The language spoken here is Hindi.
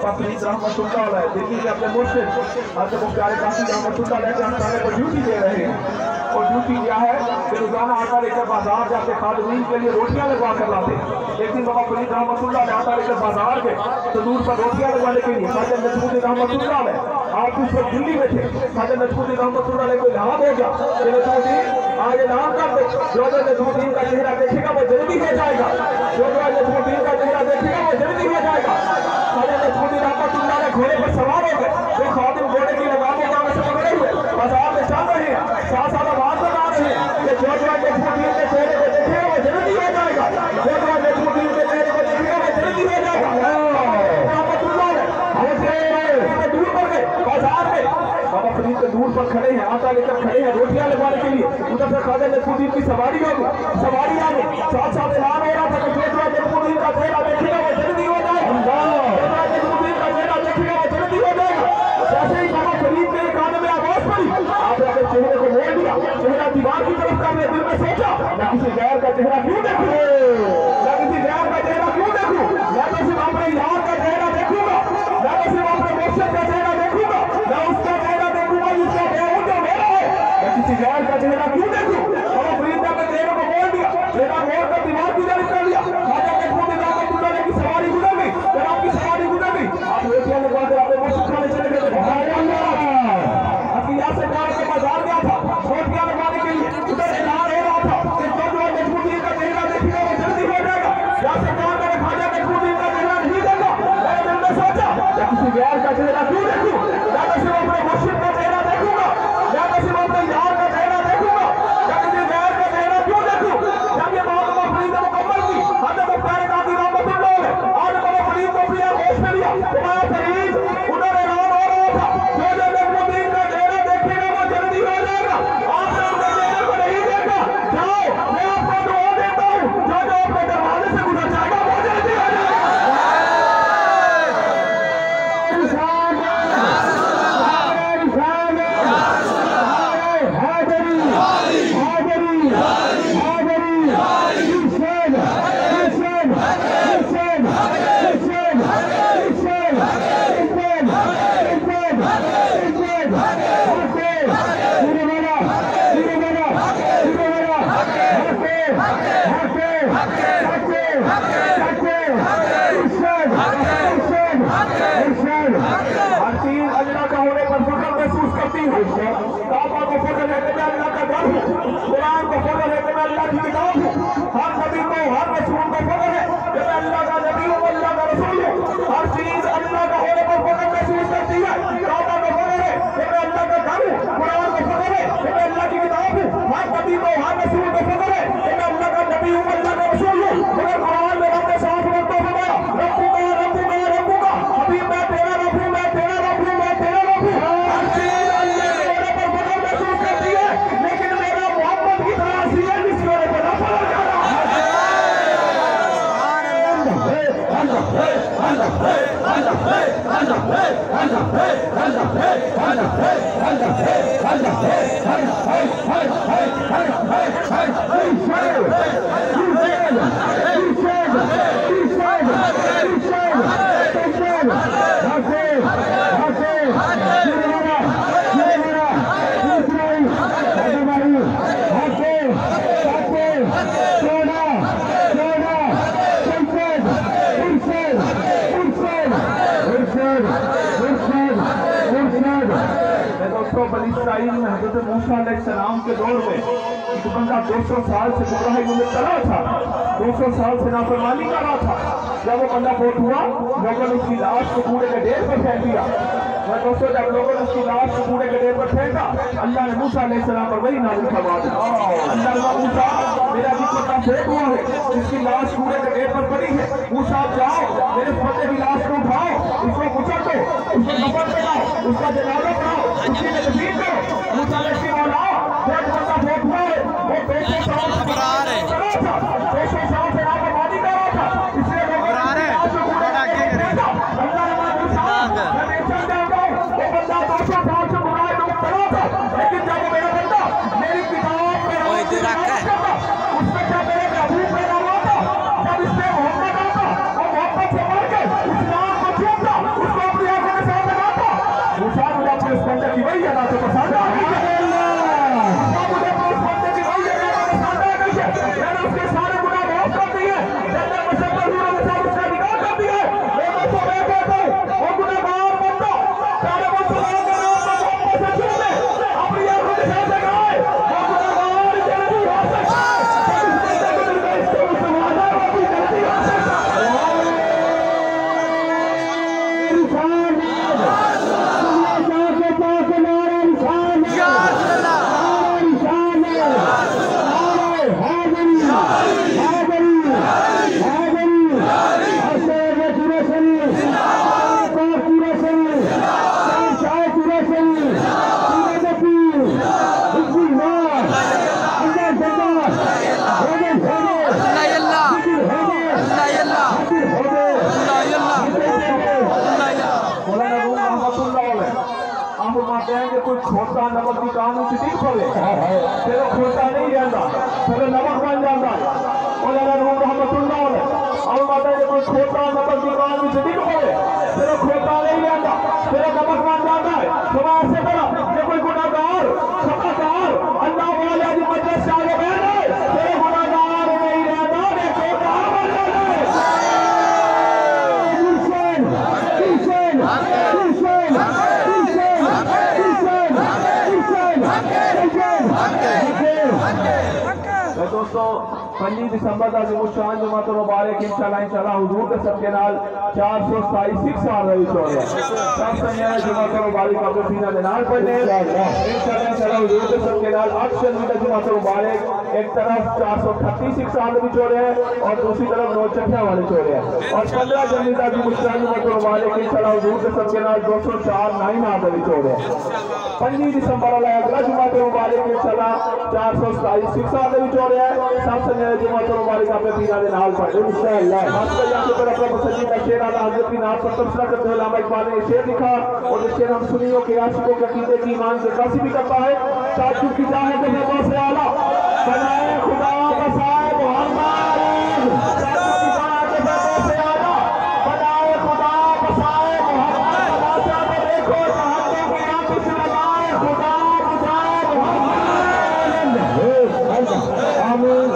बाबा फरीद रहमतुल्लाह अलैह दिल्ली के अपने मुर्शिद हज़रत मुख्तार कासिम रहमतुल्लाह अलैह के आस्थाने पर ड्यूटी दे रहे हैं। और ड्यूटी क्या है कि रोजाना आटा लेकर बाजार जाके खादमीन के लिए रोटियां लगवा कर लाते। एक दिन बाबा फरीद रहमतुल्लाह अलैह आटा लेकर बाजार गए तो दूर पर रोटियां लगवाने के लिए साहिब नजमुद्दीन रहमतुल्लाह अलैह आप उस वक्त दिल्ली में थे। साहिब नजमुद्दीन रहमतुल्लाह अलैह को इल्हाम हो गया कि नजमुद्दीन आज ऐलान कर दो, जो नजमुद्दीन का चेहरा देखेगा वो जल्दी हो जाएगा, जो नजमुद्दीन का चेहरा देखेगा वो जल्दी हो जाएगा। साहिब नजमुद्दीन रहमतुल्लाह अलैह घोड़े पर सवार हो गए, जो खादिम घोड़े की लगाम से पकड़े हुए बाजार में चल रहे हैं, साथ साथ आवाज लगा रहे हैं कि जो नजमुद्दीन के चेहरे को देखेगा वो जल्दी हो जाएगा, जो नजमुद्दीन के चेहरे को देखेगा वो जल्दी हो जाएगा। दूर पर गए बाजार में, बाबा फरीद के दूर पर खड़े हैं, आटा लेकर खड़े हैं रोटियां लगवाने के लिए। उधर से खाजा नजमुद्दीन की सवारी आ गई, साथ साथ ऐलान हो रहा था कि जो नजमुद्दीन का चेहरा देखेगा वो जल्दी हो जाएगा, नजमुद्दीन का चेहरा देखेगा वो जल्दी हो जाएगा। जैसे ही बाबा फरीद के कान में आवाज पड़ी, आपने अपने चेहरे को मोड़ लिया, चेहरा दीवार की तरफ करने दिल में सोचा मैं किसी गैर का चेहरा क्यों देखूं, मैं किसी गैर का चेहरा क्यों देखूं, मैं तो सिर्फ अपने यार का चेहरा देखूंगा, मैं तो सिर्फ अपने मुर्शिद का चेहरा देखूंगा, मैं उसका चेहरा देखूंगा जिसका बेहूद जो मेरा है, मैं किसी गैर का चेहरा क्यों देखूं। बाबा फरीद ने अपने चेहरे को मोड़ दिया, चेहरा मोड़ कर दीवार की तरफ कर लिया। खाजा नजमुद्दीन रहमतुल्लाह अलैह की सवारी गुजर गई, जनाब की सवारी गुजर गई। आप रोटियां लगवा कर अपने मुर्शिद खाने चले गए। से बाहर के बाजार गया था रोटियां लगवाने के लिए, उधर ऐलान हो रहा था कि जो नजमुद्दीन का चेहरा देखेगा वो जल्दी हो जाएगा। या सरकार ने खाजा नजमुद्दीन का चेहरा नहीं देखा, मैंने दिल में सोचा मैं किसी गैर का चेहरा क्यों देखूं, मैं तो सिर्फ अपने मुर्शिद का चेहरा देखूंगा, मैं तो सिर्फ अपने यार का चेहरा देखूंगा, मैं किसी गैर का चेहरा क्यों देखूं। जब ये बात बाबा फरीद ने मुकम्मल की, हज़रत मुख्तार कासिम रहमतुल्लाह अलैह आज बाबा फरीद को अपनी आगोश में लिया। बाबा फरीद उधर ऐलान हो रहा था जो नजमुद्दीन का चेहरा देखेगा वो जल्दी हो जाएगा। आपने अपने चेहरे को नहीं देखा, जाओ मैं आपको दुआ देता हूँ, जो अपने दरवाजे से गुजर जाएगा वो जल्दी हो जाएगा। अल्लाह का होने पर फख्र महसूस करती हूँ, काबा को फख्र है कि मैं अल्लाह का घर हूँ, कुरान को फख्र है कि मैं अल्लाह की किताब हूँ, हर नबी को हर रसूल को फख्र है कि मैं अल्लाह का नबी हूँ, अल्लाह का रसूल हूँ। हर चीज अल्लाह का होने पर फख्र महसूस करती है। काबा को फख्र है कि मैं अल्लाह का घर हूँ, कुरान को फख्र है कि मैं अल्लाह की किताब हूँ, हर नबी को हर रसूल को फख्र है कि मैं अल्लाह का नबी हूँ, अल्लाह का रसूल हूँ। मगर कुरान में अपने साथ वक्त फरमाया रब्बुका रब्बुका रब्बुका, अभी मैं तेरा रब हूँ, मैं तेरा रब हूँ, मैं तेरा रब हूँ। हर चीज अल्लाह के होने पर फख्र महसूस करती है, लेकिन मेरा मोहम्मद की तरह सी है जिसके होने पर नफरत हो जाता है। बनी इसराइल में हज़रत मूसा अलैहिस्सलाम के दौर में एक बंदा 200 साल से गुमराही में चला था, 200 साल से नाफरमानी कर रहा था। जब वो बंदा फोट हुआ, लोगों ने उसकी लाश को कूड़े के ढेर पर फेंक दिया। दोस्तों जब लोगों ने उसकी लाश को कूड़े के ढेर पर फेंका, अल्लाह ने मूसा अलैहिस्सलाम पर वही नाज़िल फरमा दिया, अल्लाह ने मूसा मेरा भी पता फेंक हुआ है, इसकी लाश कूड़े के ढेर पर पड़ी है, मूसा आप जाओ मेरे फतेह की लाश को उठाओ, उसको कुचल दो, उसको कफन लगाओ, उसका जनाजा पढ़ाओ, उसकी तकबीर करो। मूसा अलैहि मौला जब बंदा फेंक हुआ है वो 200 साल से चला था, 200 साल से नाफरमानी कर रहा था, इसलिए लोगों ने लाश को कूड़े के ढेर पर फेंका। अल्लाह ने मूसा मैं मेंशन करता हूं वो बंदा 200 साल से गुनाह में मुब्तला था, लेकिन जब वो मेरा बंदा मेरी किताब पे उसमें जब मेरे महबूब पैदा हुआ था, जब इसमें मोहम्मद आता वो मोहम्मद से बढ़ के इस्लाम को छूटा, उसको पाकिस्तान नमक की काम में टिक पड़े फिर खोटा नहीं रहता फिर नमक बन जाता है मौलाना रूम रहमतुल्लाह अलैह और माता जी कोई खोटा नमक की काम में टिक पड़े फिर खोटा नहीं रहता फिर नमक बन जाता है तो ऐसे करो ये कोई गुनाहगार खताकार अल्लाह वाला की मदद से आगे बढ़ रहे फिर गुनाहगार नहीं रहता देखो कहां बन जाता है दोस्तों 25 दिसंबर का शान जमात मुबारक इंशाल्लाह हुजूर के सबके नाल 427 साल रही छोड़े सब संजना जमात मुबारक अपने सीना के नाल पढ़ने इंशाल्लाह हुजूर के सबके नाल 8 शर्मिंदा जमात मुबारक एक तरफ 436 साल भी छोड़े और दूसरी तरफ 9 चठिया वाले छोड़े और 15 शर्मिंदा शान जमात मुबारक इंशाल्लाह हुजूर के सबके नाल 204 9 आदमी भी छोड़े 25 दिसंबर वाला अगला जमात मुबारक इंशाल्लाह 427 साल भी छोड़े सब संजना जमात मुबारक अपने पीना के नाल पढ़ इंशाअल्लाह मास्टर यहाँ के तरफ मुसल्ली का शेर आला हज़रत की नाम पर तबसरा करते हुए अल्लामा इकबाल ने शेर लिखा और ये शेर हम सुन्नियों के आशिकों के अकीदे की ईमान से कासी भी करता है ताजुब की चाहे तो मैं से आला बनाए खुदा बसाए मोहम्मद ताजुब की चाहे तो मैं से आला बनाए खुदा बसाए मोहम्मद बना से देखो चाहते कि आप इस लगाए खुदा बसाए मोहम्मद आमीन।